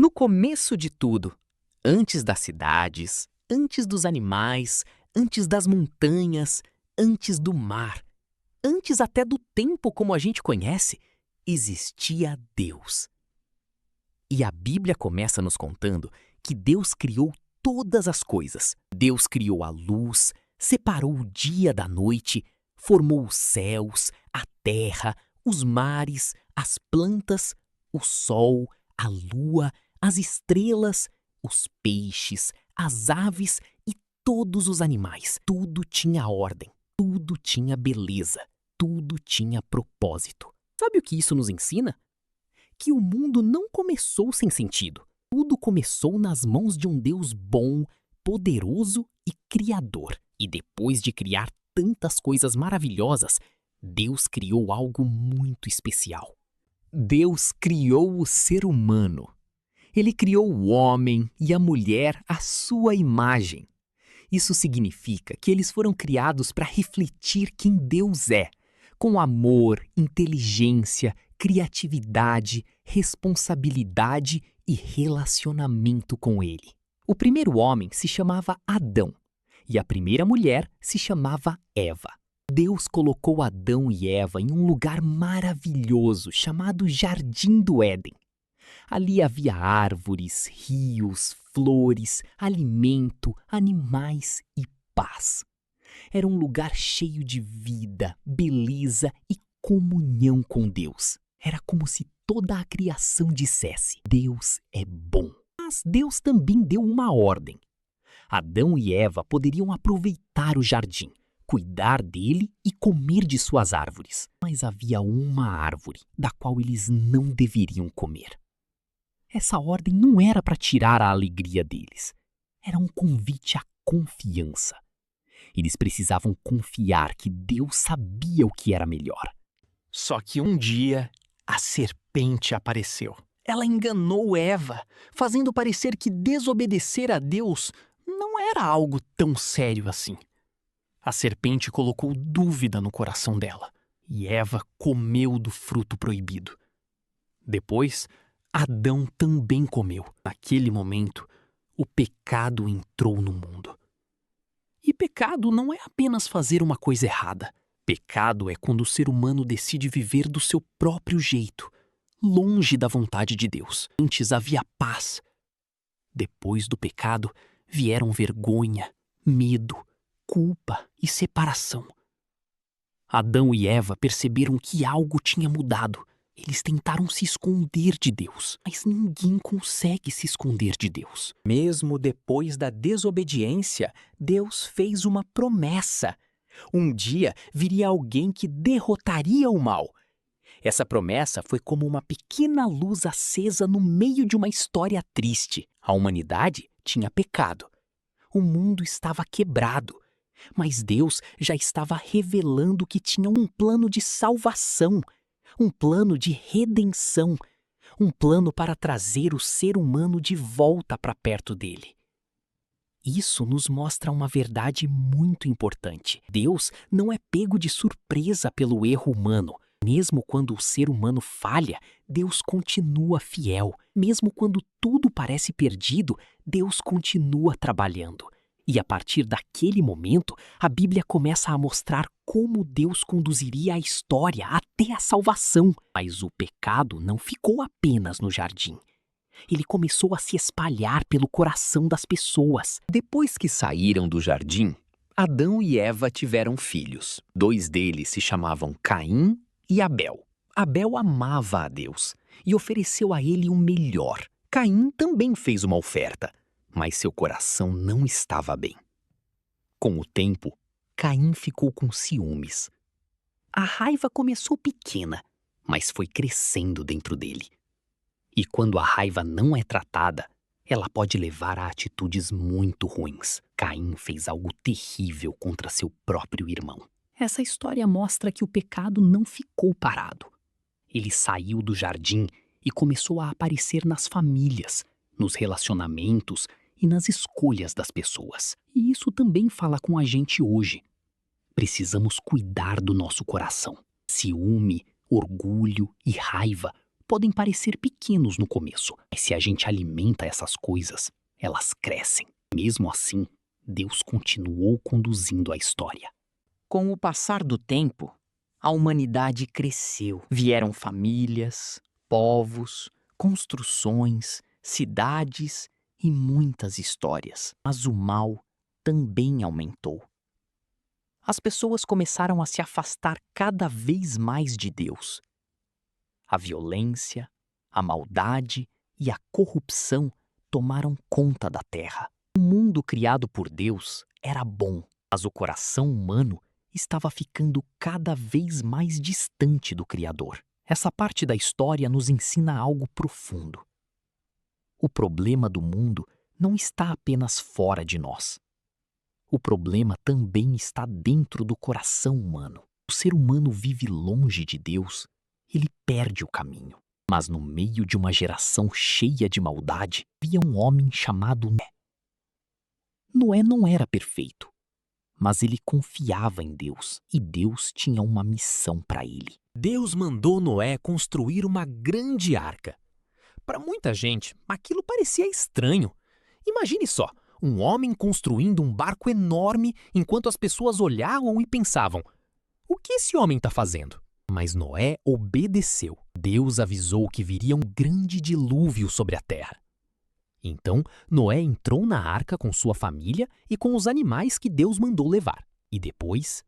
No começo de tudo, antes das cidades, antes dos animais, antes das montanhas, antes do mar, antes até do tempo como a gente conhece, existia Deus. E a Bíblia começa nos contando que Deus criou todas as coisas. Deus criou a luz, separou o dia da noite, formou os céus, a terra, os mares, as plantas, o sol, a lua, as estrelas, os peixes, as aves e todos os animais. Tudo tinha ordem, tudo tinha beleza, tudo tinha propósito. Sabe o que isso nos ensina? Que o mundo não começou sem sentido. Tudo começou nas mãos de um Deus bom, poderoso e criador. E depois de criar tantas coisas maravilhosas, Deus criou algo muito especial. Deus criou o ser humano. Ele criou o homem e a mulher à sua imagem. Isso significa que eles foram criados para refletir quem Deus é, com amor, inteligência, criatividade, responsabilidade e relacionamento com Ele. O primeiro homem se chamava Adão e a primeira mulher se chamava Eva. Deus colocou Adão e Eva em um lugar maravilhoso chamado Jardim do Éden. Ali havia árvores, rios, flores, alimento, animais e paz. Era um lugar cheio de vida, beleza e comunhão com Deus. Era como se toda a criação dissesse: Deus é bom. Mas Deus também deu uma ordem. Adão e Eva poderiam aproveitar o jardim, cuidar dele e comer de suas árvores. Mas havia uma árvore da qual eles não deveriam comer. Essa ordem não era para tirar a alegria deles. Era um convite à confiança. Eles precisavam confiar que Deus sabia o que era melhor. Só que um dia, a serpente apareceu. Ela enganou Eva, fazendo parecer que desobedecer a Deus não era algo tão sério assim. A serpente colocou dúvida no coração dela, e Eva comeu do fruto proibido. Depois, Adão também comeu. Naquele momento, o pecado entrou no mundo. E pecado não é apenas fazer uma coisa errada. Pecado é quando o ser humano decide viver do seu próprio jeito, longe da vontade de Deus. Antes havia paz. Depois do pecado, vieram vergonha, medo, culpa e separação. Adão e Eva perceberam que algo tinha mudado. Eles tentaram se esconder de Deus, mas ninguém consegue se esconder de Deus. Mesmo depois da desobediência, Deus fez uma promessa. Um dia viria alguém que derrotaria o mal. Essa promessa foi como uma pequena luz acesa no meio de uma história triste. A humanidade tinha pecado. O mundo estava quebrado. Mas Deus já estava revelando que tinha um plano de salvação, um plano de redenção, um plano para trazer o ser humano de volta para perto dele. Isso nos mostra uma verdade muito importante. Deus não é pego de surpresa pelo erro humano. Mesmo quando o ser humano falha, Deus continua fiel. Mesmo quando tudo parece perdido, Deus continua trabalhando. E a partir daquele momento, a Bíblia começa a mostrar como Deus conduziria a história até a salvação. Mas o pecado não ficou apenas no jardim. Ele começou a se espalhar pelo coração das pessoas. Depois que saíram do jardim, Adão e Eva tiveram filhos. 2 deles se chamavam Caim e Abel. Abel amava a Deus e ofereceu a ele o melhor. Caim também fez uma oferta, mas seu coração não estava bem. Com o tempo, Caim ficou com ciúmes. A raiva começou pequena, mas foi crescendo dentro dele. E quando a raiva não é tratada, ela pode levar a atitudes muito ruins. Caim fez algo terrível contra seu próprio irmão. Essa história mostra que o pecado não ficou parado. Ele saiu do jardim e começou a aparecer nas famílias, nos relacionamentos e nas escolhas das pessoas. E isso também fala com a gente hoje. Precisamos cuidar do nosso coração. Ciúme, orgulho e raiva podem parecer pequenos no começo, mas se a gente alimenta essas coisas, elas crescem. Mesmo assim, Deus continuou conduzindo a história. Com o passar do tempo, a humanidade cresceu. Vieram famílias, povos, construções, cidades e muitas histórias. Mas o mal também aumentou. As pessoas começaram a se afastar cada vez mais de Deus. A violência, a maldade e a corrupção tomaram conta da terra. O mundo criado por Deus era bom, mas o coração humano estava ficando cada vez mais distante do Criador. Essa parte da história nos ensina algo profundo. O problema do mundo não está apenas fora de nós. O problema também está dentro do coração humano. O ser humano vive longe de Deus, ele perde o caminho. Mas no meio de uma geração cheia de maldade, havia um homem chamado Noé. Noé não era perfeito, mas ele confiava em Deus e Deus tinha uma missão para ele. Deus mandou Noé construir uma grande arca. Para muita gente, aquilo parecia estranho. Imagine só, um homem construindo um barco enorme enquanto as pessoas olhavam e pensavam: o que esse homem está fazendo? Mas Noé obedeceu. Deus avisou que viria um grande dilúvio sobre a terra. Então, Noé entrou na arca com sua família e com os animais que Deus mandou levar. E depois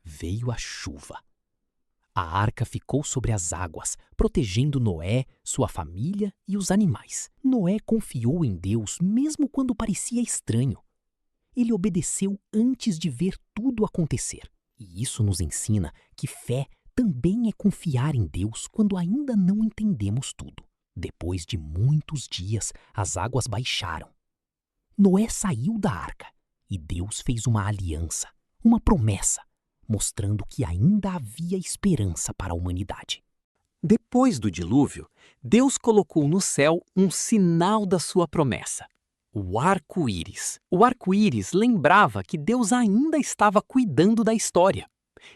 veio a chuva. A arca ficou sobre as águas, protegendo Noé, sua família e os animais. Noé confiou em Deus mesmo quando parecia estranho. Ele obedeceu antes de ver tudo acontecer. E isso nos ensina que fé também é confiar em Deus quando ainda não entendemos tudo. Depois de muitos dias, as águas baixaram. Noé saiu da arca e Deus fez uma aliança, uma promessa, mostrando que ainda havia esperança para a humanidade. Depois do dilúvio, Deus colocou no céu um sinal da sua promessa: o arco-íris. O arco-íris lembrava que Deus ainda estava cuidando da história.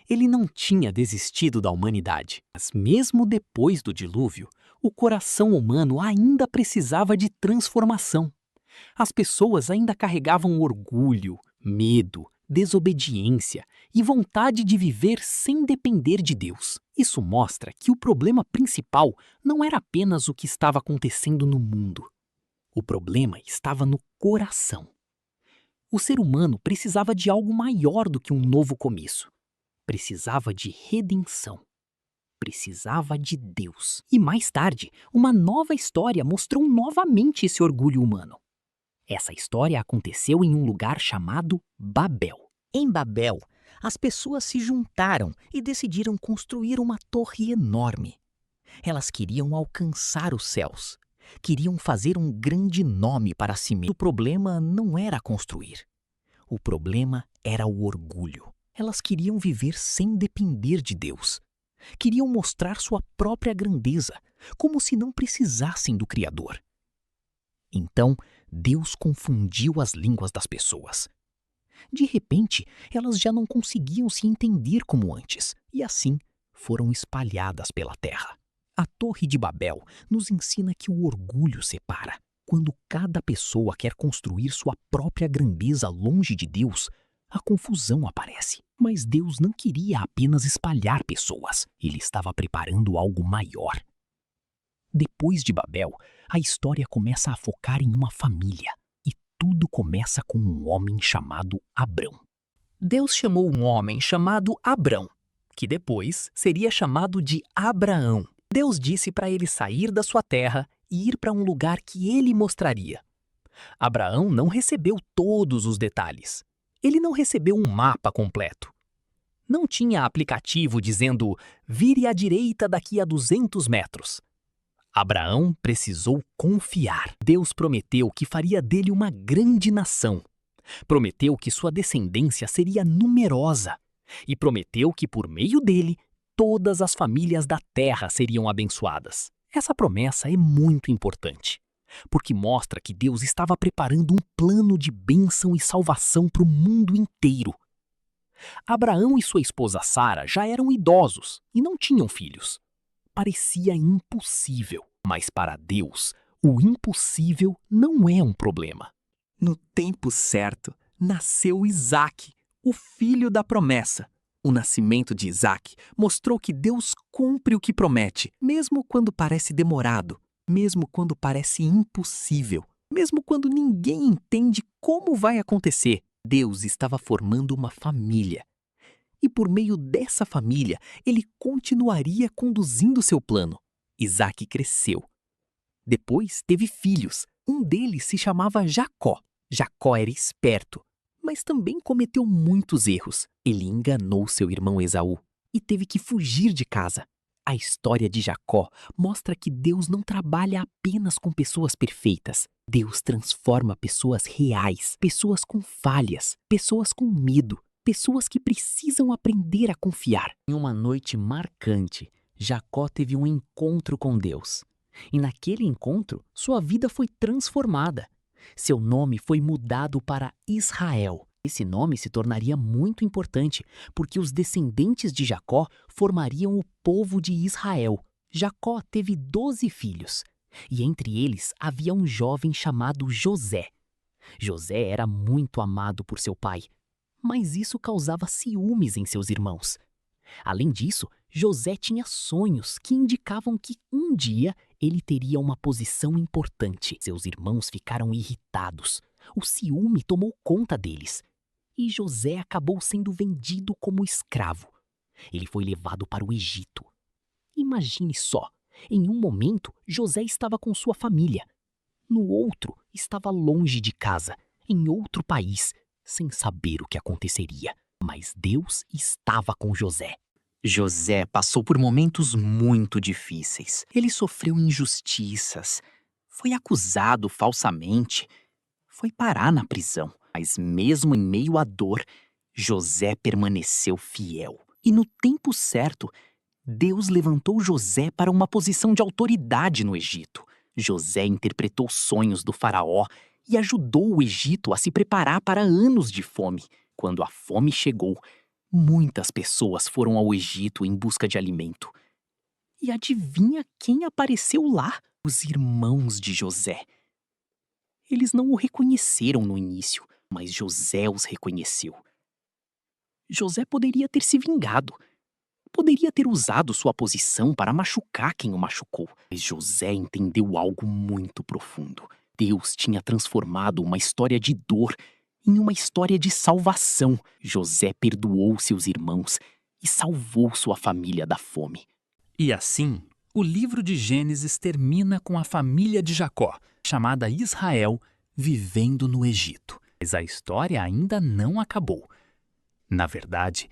Ele não tinha desistido da humanidade. Mas mesmo depois do dilúvio, o coração humano ainda precisava de transformação. As pessoas ainda carregavam orgulho, medo, desobediência e vontade de viver sem depender de Deus. Isso mostra que o problema principal não era apenas o que estava acontecendo no mundo. O problema estava no coração. O ser humano precisava de algo maior do que um novo começo. Precisava de redenção. Precisava de Deus. E mais tarde, uma nova história mostrou novamente esse orgulho humano. Essa história aconteceu em um lugar chamado Babel. Em Babel, as pessoas se juntaram e decidiram construir uma torre enorme. Elas queriam alcançar os céus. Queriam fazer um grande nome para si mesmas. O problema não era construir. O problema era o orgulho. Elas queriam viver sem depender de Deus. Queriam mostrar sua própria grandeza, como se não precisassem do Criador. Então, Deus confundiu as línguas das pessoas. De repente, elas já não conseguiam se entender como antes, e assim foram espalhadas pela terra. A Torre de Babel nos ensina que o orgulho separa. Quando cada pessoa quer construir sua própria grandeza longe de Deus, a confusão aparece. Mas Deus não queria apenas espalhar pessoas. Ele estava preparando algo maior. Depois de Babel, a história começa a focar em uma família. E tudo começa com um homem chamado Abrão. Deus chamou um homem chamado Abrão, que depois seria chamado de Abraão. Deus disse para ele sair da sua terra e ir para um lugar que ele mostraria. Abraão não recebeu todos os detalhes. Ele não recebeu um mapa completo. Não tinha aplicativo dizendo: vire à direita daqui a 200 metros. Abraão precisou confiar. Deus prometeu que faria dele uma grande nação. Prometeu que sua descendência seria numerosa. E prometeu que por meio dele, todas as famílias da terra seriam abençoadas. Essa promessa é muito importante, porque mostra que Deus estava preparando um plano de bênção e salvação para o mundo inteiro. Abraão e sua esposa Sara já eram idosos e não tinham filhos. parecia impossível. Mas para Deus, o impossível não é um problema. No tempo certo, nasceu Isaque, o filho da promessa. O nascimento de Isaque mostrou que Deus cumpre o que promete, mesmo quando parece demorado, mesmo quando parece impossível, mesmo quando ninguém entende como vai acontecer. Deus estava formando uma família. E por meio dessa família, ele continuaria conduzindo seu plano. Isaque cresceu. Depois teve filhos. Um deles se chamava Jacó. Jacó era esperto, mas também cometeu muitos erros. Ele enganou seu irmão Esaú e teve que fugir de casa. A história de Jacó mostra que Deus não trabalha apenas com pessoas perfeitas. Deus transforma pessoas reais, pessoas com falhas, pessoas com medo, pessoas que precisam aprender a confiar. Em uma noite marcante, Jacó teve um encontro com Deus. E naquele encontro, sua vida foi transformada. Seu nome foi mudado para Israel. Esse nome se tornaria muito importante, porque os descendentes de Jacó formariam o povo de Israel. Jacó teve 12 filhos, e entre eles havia um jovem chamado José. José era muito amado por seu pai, mas isso causava ciúmes em seus irmãos. Além disso, José tinha sonhos que indicavam que um dia ele teria uma posição importante. Seus irmãos ficaram irritados. O ciúme tomou conta deles. E José acabou sendo vendido como escravo. Ele foi levado para o Egito. Imagine só, em um momento José estava com sua família. No outro, estava longe de casa, em outro país, sem saber o que aconteceria. Mas Deus estava com José. José passou por momentos muito difíceis. Ele sofreu injustiças, foi acusado falsamente, foi parar na prisão. Mas mesmo em meio à dor, José permaneceu fiel. E no tempo certo, Deus levantou José para uma posição de autoridade no Egito. José interpretou sonhos do faraó e ajudou o Egito a se preparar para anos de fome. Quando a fome chegou, muitas pessoas foram ao Egito em busca de alimento. E adivinha quem apareceu lá? Os irmãos de José. Eles não o reconheceram no início, mas José os reconheceu. José poderia ter se vingado. Poderia ter usado sua posição para machucar quem o machucou. Mas José entendeu algo muito profundo. Deus tinha transformado uma história de dor em uma história de salvação. José perdoou seus irmãos e salvou sua família da fome. E assim, o livro de Gênesis termina com a família de Jacó, chamada Israel, vivendo no Egito. Mas a história ainda não acabou. Na verdade,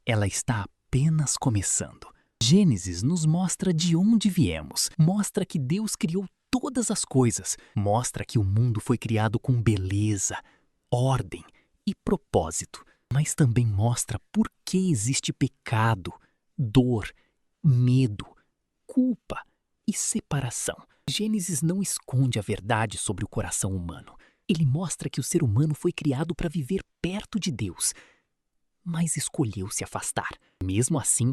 ela está apenas começando. Gênesis nos mostra de onde viemos, mostra que Deus criou todas as coisas, mostra que o mundo foi criado com beleza, ordem e propósito, mas também mostra por que existe pecado, dor, medo, culpa e separação. Gênesis não esconde a verdade sobre o coração humano. Ele mostra que o ser humano foi criado para viver perto de Deus, mas escolheu se afastar. Mesmo assim,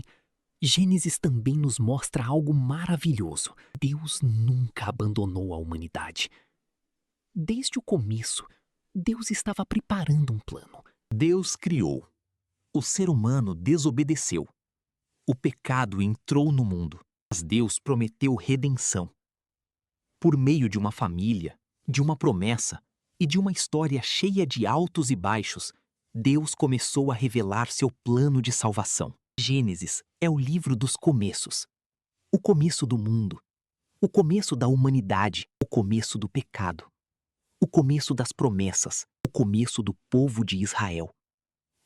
Gênesis também nos mostra algo maravilhoso. Deus nunca abandonou a humanidade. Desde o começo, Deus estava preparando um plano. Deus criou. O ser humano desobedeceu. O pecado entrou no mundo, mas Deus prometeu redenção. Por meio de uma família, de uma promessa e de uma história cheia de altos e baixos, Deus começou a revelar seu plano de salvação. Gênesis é o livro dos começos. O começo do mundo, o começo da humanidade, o começo do pecado, o começo das promessas, o começo do povo de Israel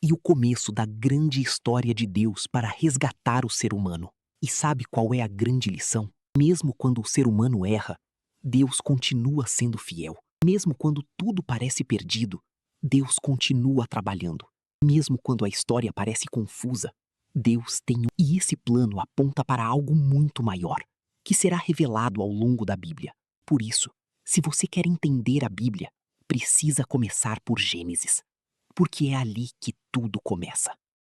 e o começo da grande história de Deus para resgatar o ser humano. E sabe qual é a grande lição? Mesmo quando o ser humano erra, Deus continua sendo fiel. Mesmo quando tudo parece perdido, Deus continua trabalhando. Mesmo quando a história parece confusa, Deus tem E esse plano aponta para algo muito maior, que será revelado ao longo da Bíblia. Por isso, se você quer entender a Bíblia, precisa começar por Gênesis, porque é ali que tudo começa.